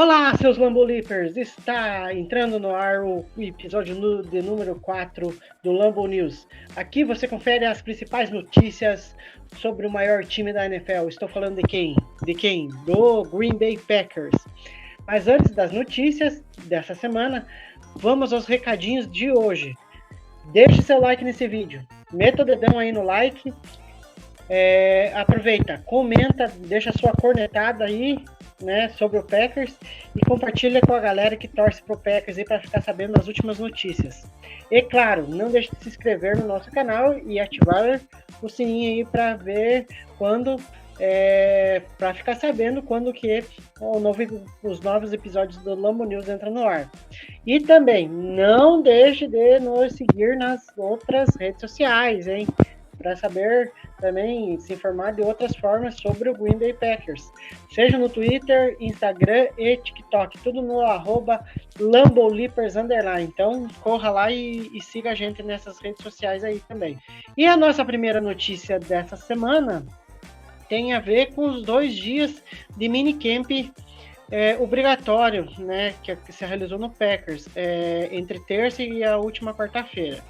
Olá, seus Lambolipers! Está entrando no ar o episódio de número 4 do Lambo News. Aqui você confere as principais notícias sobre o maior time da NFL. Estou falando de quem? Do Green Bay Packers. Mas antes das notícias dessa semana, vamos aos recadinhos de hoje. Deixe seu like nesse vídeo, meta o dedão aí no like, aproveita, comenta, deixa sua cornetada aí, né, sobre o Packers e compartilha com a galera que torce pro Packers aí para ficar sabendo das últimas notícias. E claro, não deixe de se inscrever no nosso canal e ativar o sininho aí para ver quando, para ficar sabendo quando que os novos episódios do Lambo News entram no ar. E também não deixe de nos seguir nas outras redes sociais, hein, para saber também se informar de outras formas sobre o Green Bay Packers. Seja no Twitter, Instagram e TikTok, tudo no @LamboLeapers_. Então, corra lá e siga a gente nessas redes sociais aí também. E a nossa primeira notícia dessa semana tem a ver com os 2 dias de minicamp obrigatório, né, que se realizou no Packers, entre terça e a última quarta-feira.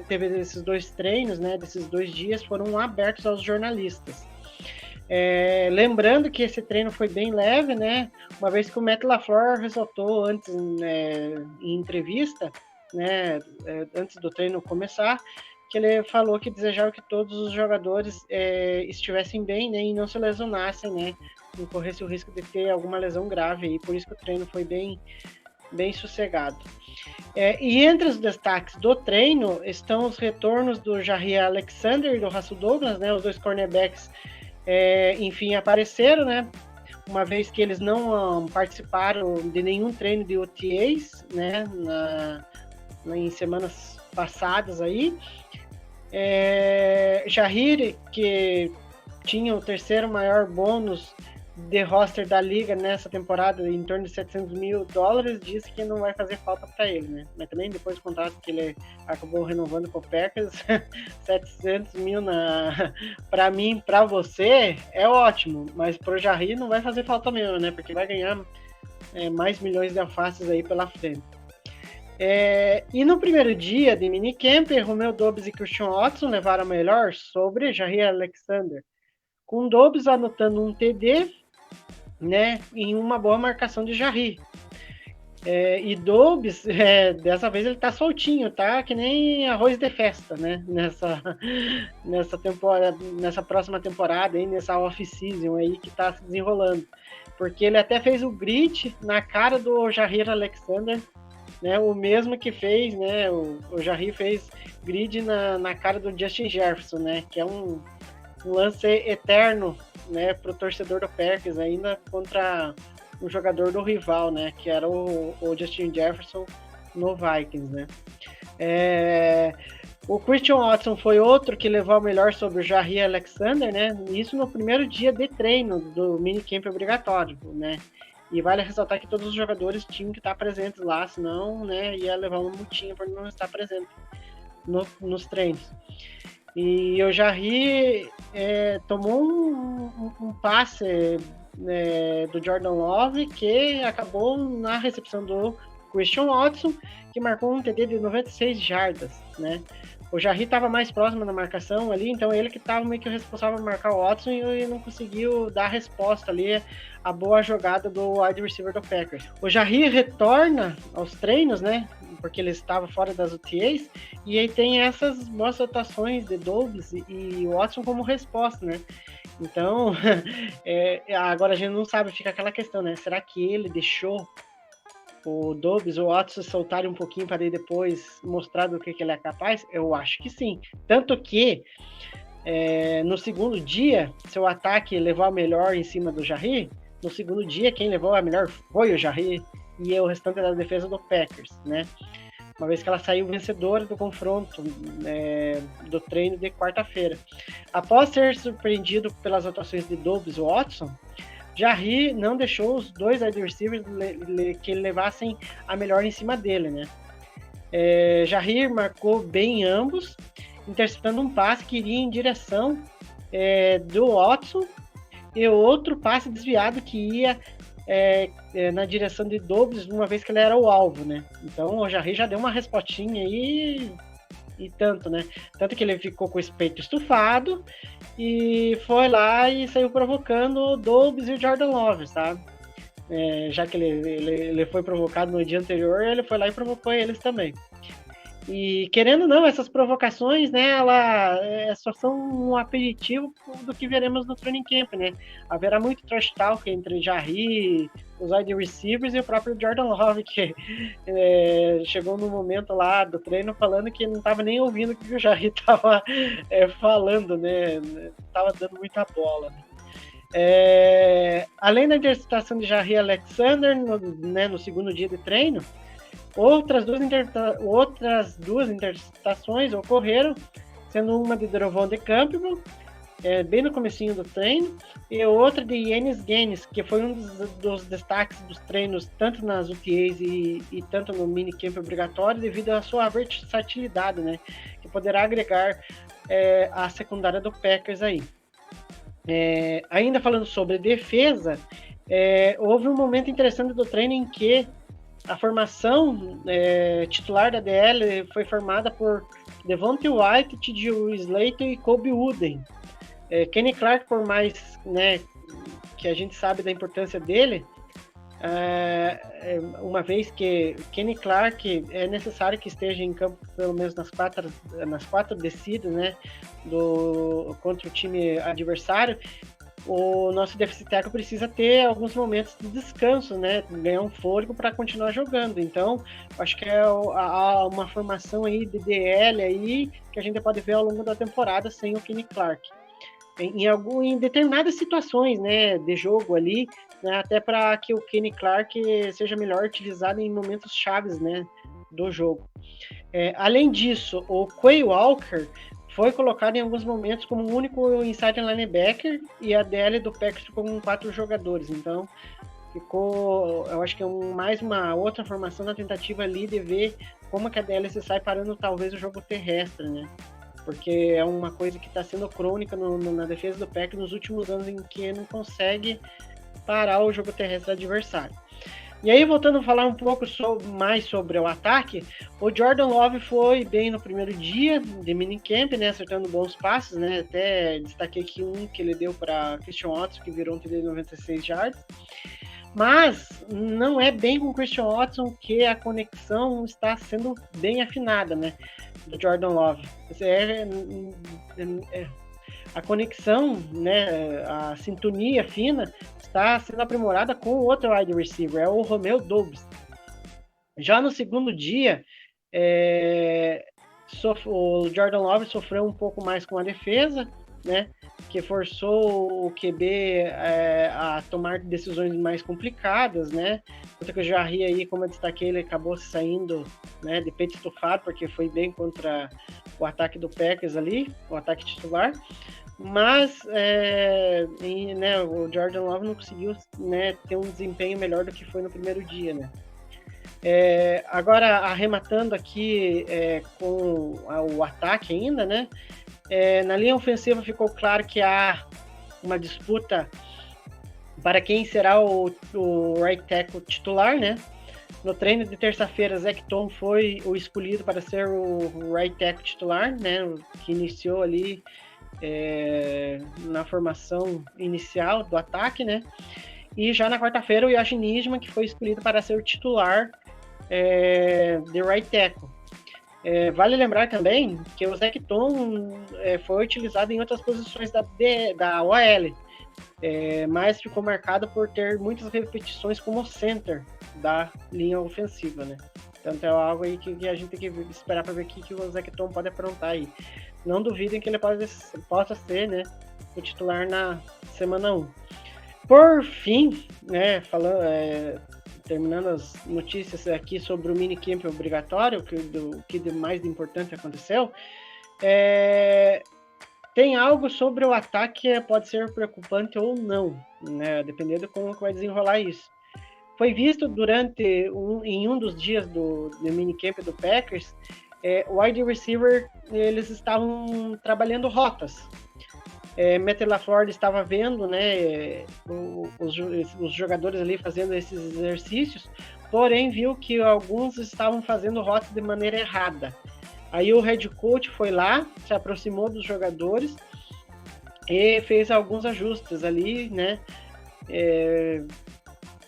Teve esses 2 treinos, né, desses 2 dias foram abertos aos jornalistas. Lembrando que esse treino foi bem leve, né, uma vez que o Matt LaFleur ressaltou antes, em entrevista, né, antes do treino começar, que ele falou que desejava que todos os jogadores estivessem bem, né, e não se lesionassem, né, não corresse o risco de ter alguma lesão grave, e por isso que o treino foi bem sossegado. E entre os destaques do treino estão os retornos do Jaire Alexander e do Russell Douglas, né? Os 2 cornerbacks, enfim, apareceram, né? Uma vez que eles não participaram de nenhum treino de OTAs, né? Em semanas passadas aí. Jaire, que tinha o terceiro maior bônus de roster da liga nessa temporada, em torno de $700 mil, disse que não vai fazer falta para ele, né? Mas também depois do contrato que ele acabou renovando com o Packers, 700 mil para mim, para você, é ótimo, mas pro Jaire não vai fazer falta mesmo, né? Porque vai ganhar mais milhões de alfaces aí pela frente. E no primeiro dia de minicamp, Romeo Doubs e Christian Watson levaram a melhor sobre Jaire Alexander, com Doubs anotando um TD, né, em uma boa marcação de Jaire. E Doubs, dessa vez ele tá soltinho, tá? Que nem arroz de festa, né? Nessa temporada, nessa próxima temporada, aí, nessa off-season aí que tá se desenrolando. Porque ele até fez o grit na cara do Jaire Alexander, né? O mesmo que fez, né? O Jaire fez grid na cara do Justin Jefferson, né? Que é um lance eterno, né, pro torcedor do Packers, ainda contra um jogador do rival, né, que era o Justin Jefferson no Vikings, né. O Christian Watson foi outro que levou a melhor sobre o Jaire Alexander, né, isso no primeiro dia de treino do minicamp obrigatório, né, e vale ressaltar que todos os jogadores tinham que estar presentes lá, senão, né, ia levar uma multinha por não estar presente nos treinos. E o Jaire tomou um passe do Jordan Love que acabou na recepção do Christian Watson, que marcou um TD de 96 jardas, né? O Jaire estava mais próximo na marcação ali, então ele que estava meio que responsável por marcar o Watson e não conseguiu dar resposta ali à boa jogada do wide receiver do Packers. O Jaire retorna aos treinos, né? Porque ele estava fora das OTAs, e aí tem essas boas atuações de Doubs e Watson como resposta, né? Então, agora a gente não sabe, fica aquela questão, né? Será que ele deixou o Doubs ou o Watson soltarem um pouquinho para depois mostrar do que ele é capaz? Eu acho que sim. Tanto que no segundo dia, seu ataque levou a melhor em cima do Jaire, no segundo dia quem levou a melhor foi o Jaire e o restante da defesa do Packers, né? Uma vez que ela saiu vencedora do confronto do treino de quarta-feira. Após ser surpreendido pelas atuações de Doubs e Watson, Jaire não deixou os 2 wide receivers que levassem a melhor em cima dele, né? Jaire marcou bem ambos, interceptando um passe que iria em direção do Watson e outro passe desviado que ia na direção de Dobbs, uma vez que ele era o alvo, né? Então o Jarry já deu uma respostinha aí e tanto, né? Tanto que ele ficou com esse peito estufado e foi lá e saiu provocando o Dobbs e o Jordan Love, sabe? Já que ele foi provocado no dia anterior, ele foi lá e provocou eles também. E querendo ou não, essas provocações, né, só são um aperitivo do que veremos no training camp, né? Haverá muito trash talk entre Jarry, os wide receivers e o próprio Jordan Love, que chegou no momento lá do treino falando que não estava nem ouvindo o que o Jarry estava falando, né? Tava dando muita bola. Além da interceptação de Jarry Alexander no segundo dia de treino, outras duas interceptações ocorreram, sendo uma de Derovon Campbell, bem no comecinho do treino, e outra de Enes Gaines, que foi um dos destaques dos treinos, tanto nas UTAs e tanto no minicamp obrigatório, devido à sua versatilidade, né, que poderá agregar a secundária do Packers aí. Ainda falando sobre defesa, houve um momento interessante do treino em que a formação titular da DL foi formada por Devontae White, T.J. Slater e Kobe Wooden. Kenny Clark, por mais, né, que a gente sabe da importância dele, uma vez que Kenny Clark é necessário que esteja em campo pelo menos nas quatro descidas, né, contra o time adversário, o nosso déficit técnico precisa ter alguns momentos de descanso, né? Ganhar um fôlego para continuar jogando. Então, acho que há uma formação aí de DL aí que a gente pode ver ao longo da temporada sem o Kenny Clark. Em determinadas situações, né, de jogo ali, né, até para que o Kenny Clark seja melhor utilizado em momentos chaves, né, do jogo. Além disso, o Quay Walker foi colocado em alguns momentos como o único inside linebacker e a DL do Packers com 4 jogadores. Então, ficou, eu acho que mais uma outra formação na tentativa ali de ver como que a DL se sai parando talvez o jogo terrestre, né? Porque é uma coisa que está sendo crônica na defesa do Packers nos últimos anos, em que não consegue parar o jogo terrestre adversário. E aí, voltando a falar um pouco mais sobre o ataque, o Jordan Love foi bem no primeiro dia de minicamp, né, acertando bons passes, né, até destaquei aqui um que ele deu para Christian Watson, que virou um TD de 96 yards, mas não é bem com o Christian Watson que a conexão está sendo bem afinada, né, do Jordan Love. A conexão, né, a sintonia fina está sendo aprimorada com o outro wide receiver, é o Romeo Doubs. Já no segundo dia, o Jordan Love sofreu um pouco mais com a defesa, né, que forçou o QB a tomar decisões mais complicadas, né, tanto que o Jarry aí, como eu destaquei, ele acabou saindo, né, de peito estufado, porque foi bem contra o ataque do Packers ali, o ataque titular. Mas né, o Jordan Love não conseguiu, né, ter um desempenho melhor do que foi no primeiro dia, né? Agora, arrematando aqui com o ataque ainda, né? Na linha ofensiva ficou claro que há uma disputa para quem será o right tackle titular, né? No treino de terça-feira, Zach Tom foi o escolhido para ser o right tackle titular, né? Que iniciou ali na formação inicial do ataque, né? E já na quarta-feira o Yoshi Nijman, que foi escolhido para ser o titular de right tackle. Vale lembrar também que o Zach Tom foi utilizado em outras posições da OL, mas ficou marcado por ter muitas repetições como center da linha ofensiva, né? Então é algo aí que a gente tem que esperar para ver o que o Zach Tom pode aprontar aí. Não duvidem que ele possa ser, né, o titular na semana 1. Por fim, né, terminando as notícias aqui sobre o minicamp obrigatório, o que de mais importante aconteceu, tem algo sobre o ataque que pode ser preocupante ou não, né, dependendo de como vai desenrolar isso. Foi visto em um dos dias do minicamp do Packers, o wide receiver, eles estavam trabalhando rotas. Matt LaFleur estava vendo, né, os jogadores ali fazendo esses exercícios, porém viu que alguns estavam fazendo rotas de maneira errada. Aí o head coach foi lá, se aproximou dos jogadores e fez alguns ajustes ali, né,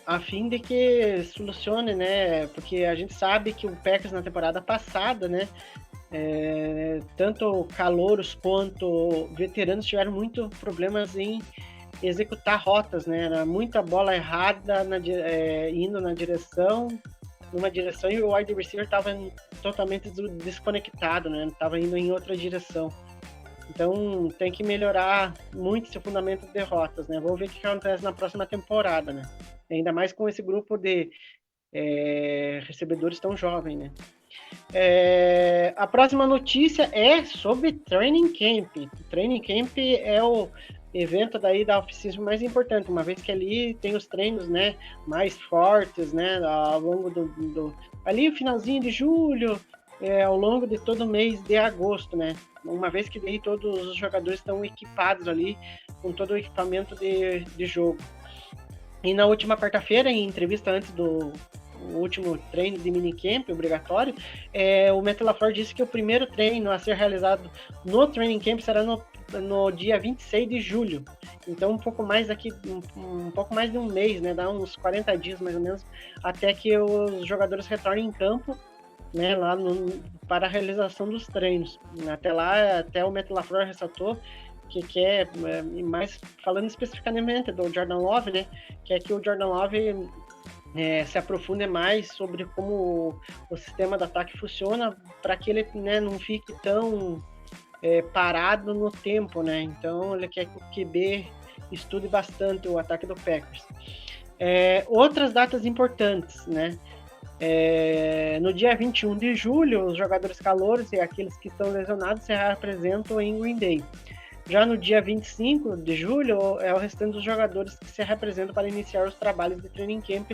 a fim de que solucione, né, porque a gente sabe que o Packers na temporada passada, né, tanto calouros quanto veteranos tiveram muito problemas em executar rotas, né? Era muita bola errada indo numa direção e o wide receiver estava totalmente desconectado, né? Estava indo em outra direção. Então tem que melhorar muito esse fundamento de rotas, né? Vamos ver o que acontece na próxima temporada, né? Ainda mais com esse grupo de recebedores tão jovens, né? A próxima notícia é sobre Training Camp. Training Camp é o evento daí da off-season mais importante, uma vez que ali tem os treinos, né, mais fortes, né, ao longo ali o finalzinho de julho, ao longo de todo o mês de agosto, né, uma vez que daí todos os jogadores estão equipados ali com todo o equipamento de jogo. E na última quarta-feira, em entrevista antes do último treino de minicamp obrigatório, o Matt LaFleur disse que o primeiro treino a ser realizado no training camp será no dia 26 de julho. Então um pouco mais de um mês, né? Dá uns 40 dias mais ou menos, até que os jogadores retornem em campo, né, lá para a realização dos treinos. Até lá, até o Matt LaFleur ressaltou que quer, mais falando especificamente do Jordan Love, né, quer que o Jordan Love se aprofunde mais sobre como o sistema de ataque funciona, para que ele, né, não fique tão parado no tempo, né? Então ele quer que o QB estude bastante o ataque do Packers. Outras datas importantes, né? No dia 21 de julho, os jogadores calouros e aqueles que estão lesionados se representam em Green Bay. Já no dia 25 de julho, é o restante dos jogadores que se representam para iniciar os trabalhos de training camp,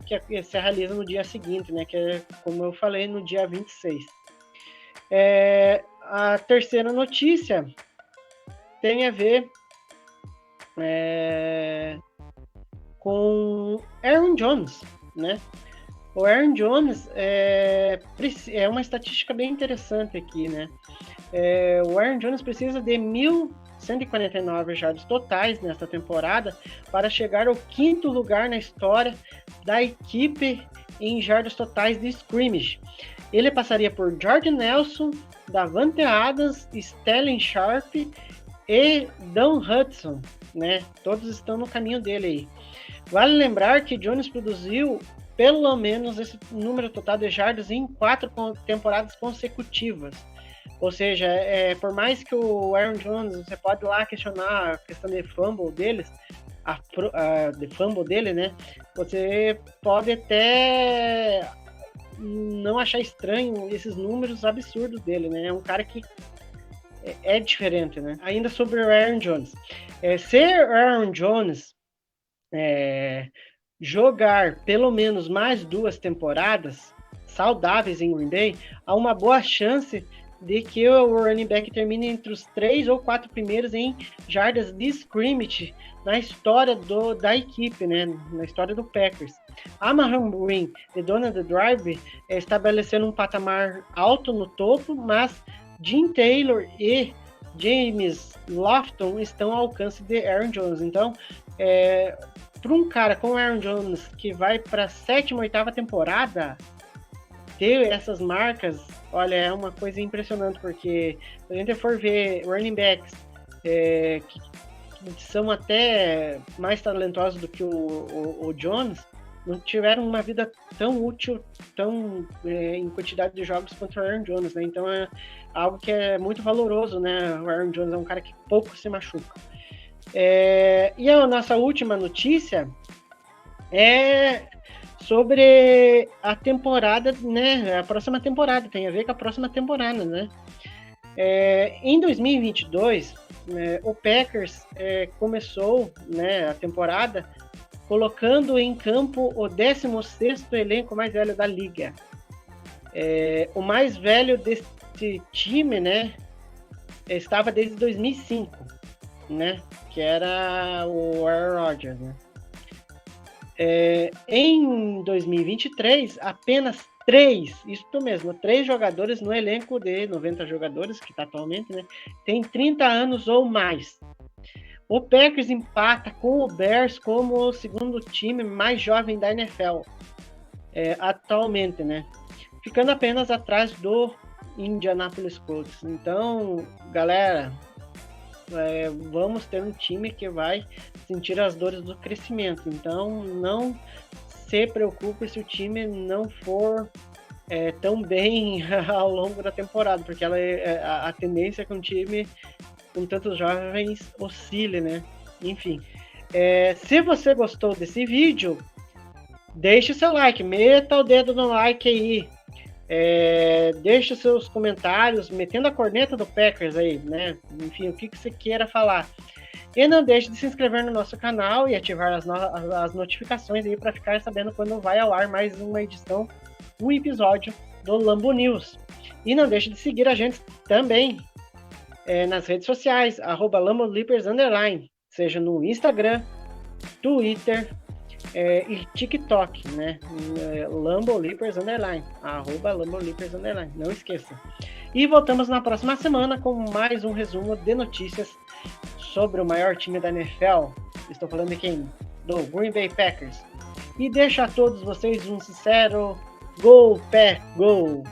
que se realiza no dia seguinte, né? Que é, como eu falei, no dia 26. A terceira notícia tem a ver com Aaron Jones, né? O Aaron Jones é uma estatística bem interessante aqui, né? O Aaron Jones precisa de 1.149 jardas totais nesta temporada para chegar ao quinto lugar na história da equipe em jardas totais de scrimmage. Ele passaria por Jordan Nelson, Davante Adams, Stellan Sharp e Don Hudson, né? Todos estão no caminho dele aí. Vale lembrar que Jones produziu pelo menos esse número total de jardas em 4 temporadas consecutivas. Ou seja, por mais que o Aaron Jones, você pode lá questionar a questão de fumble deles, de fumble dele, né? Você pode até não achar estranho esses números absurdos dele, né? É um cara que é diferente, né? Ainda sobre o Aaron Jones. Se Aaron Jones jogar pelo menos mais 2 temporadas saudáveis em Green Bay, há uma boa chance de que o running back termine entre os 3 ou 4 primeiros em jardas de scrimmage na história da equipe, né? Na história do Packers. A Maham Green e Donald Drive estabelecendo um patamar alto no topo, mas Jim Taylor e James Lofton estão ao alcance de Aaron Jones. Então, para um cara como Aaron Jones, que vai para a 7ª, 8ª temporada, ter essas marcas, olha, é uma coisa impressionante, porque se a gente for ver running backs que são até mais talentosos do que o Jones, não tiveram uma vida tão útil, tão em quantidade de jogos quanto o Aaron Jones, né? Então é algo que é muito valoroso, né? O Aaron Jones é um cara que pouco se machuca. E a nossa última notícia é sobre a temporada, né? A próxima temporada, tem a ver com a próxima temporada, né? Em 2022, o Packers começou, né, a temporada colocando em campo o 16º elenco mais velho da liga. O mais velho deste time, né, estava desde 2005. né? Que era o Aaron Rodgers, né? Em 2023, apenas 3 jogadores no elenco de 90 jogadores, que está atualmente, né? Tem 30 anos ou mais. O Packers empata com o Bears como o segundo time mais jovem da NFL atualmente, né? Ficando apenas atrás do Indianapolis Colts. Então, galera, vamos ter um time que vai sentir as dores do crescimento. Então, não se preocupe se o time não for tão bem ao longo da temporada, porque a tendência é que um time com tantos jovens oscile, né? Enfim, se você gostou desse vídeo, deixe o seu like, meta o dedo no like aí. Deixe os seus comentários, metendo a corneta do Packers aí, né? Enfim, o que você queira falar. E não deixe de se inscrever no nosso canal e ativar as notificações aí para ficar sabendo quando vai ao ar mais uma edição, um episódio do Lambo News. E não deixe de seguir a gente também nas redes sociais, @LamboLeapers_, seja no Instagram, Twitter e TikTok, né? LamboLeapers_, @LamboLeapers_, não esqueça. E voltamos na próxima semana com mais um resumo de notícias sobre o maior time da NFL. Estou falando de quem? Do Green Bay Packers. E deixo a todos vocês um sincero Go Pack Go!